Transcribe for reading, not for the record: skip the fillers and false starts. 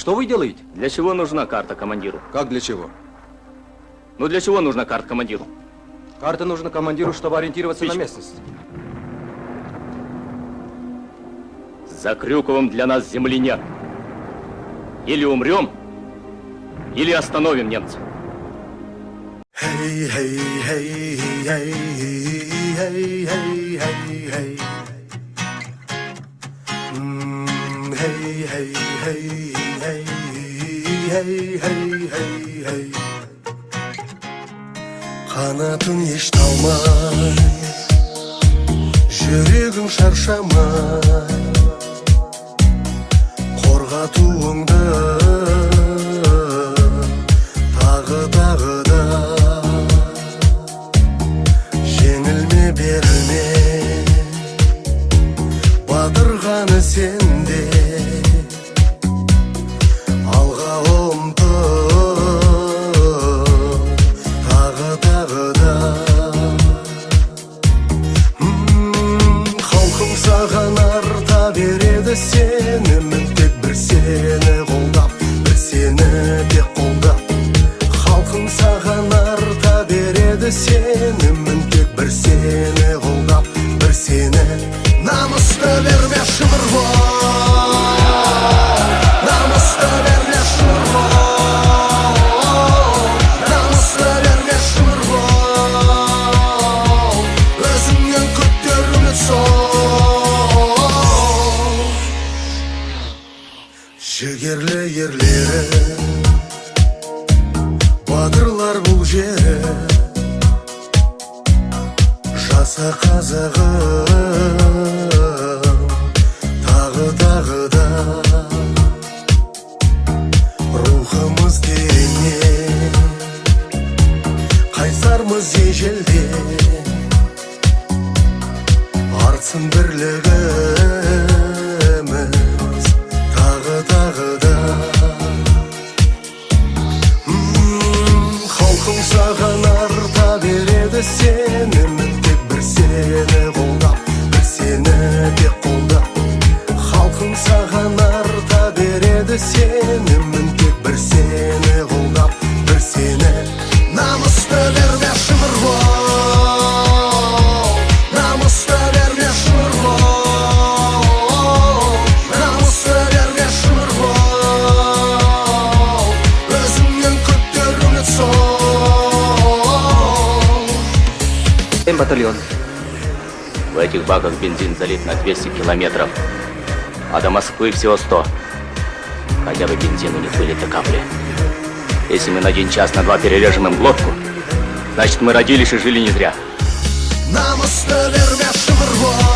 Что вы делаете? Для чего нужна карта командиру? Как для чего? Ну для чего нужна карта командиру? Карта нужна командиру, чтобы ориентироваться на местность. За Крюковым для нас земли нет. Или умрем, или остановим немцев. Hey, hey, hey, hey, hey, hey, hey, hey. Hey, hey, hey, hey, hey, hey, hey, hey. Қанатын еш талмай, жүрегің шаршамай, қорға туыңды тағы да жеңілме берілме, батырғаны сенде, алға ұмтыл тағы да. Халқың саған арта береді сенімін, тек бір сені қолдап, бір сені тек қолдап. Халқың саған арта береді сенімін, тек бір сені қолдап, бір сені. Намысты берме шымырлау, намысты берме шымырлау, намысты берме шымырлау, өзіңнен күттер үміт сол. Жігерлі ерлері, батырлар бұл жері, жаса қазағым тағы да. Рухымыз тереңнен, қайсармыз ежелден, артсын бірлігіміз тағы да. Халқың саған арта береді сенімін, тек бір сені қолдап, бір сені тек қолдап. Халқың саған арта береді сенімін, тек бір сені қолдап, бір сені. Намысты берме шымырлау, намысты берме шымырлау, намысты берме шымырлау, өзіңнен күттер үміт сол. Батальон. В этих баках бензин залит на 200 километров, а до Москвы всего 100. Хотя бы бензин у них были-то капли. Если мы на 1 час, на 2 перережем им глотку, значит мы родились и жили не зря. Намысты берме шымырлау.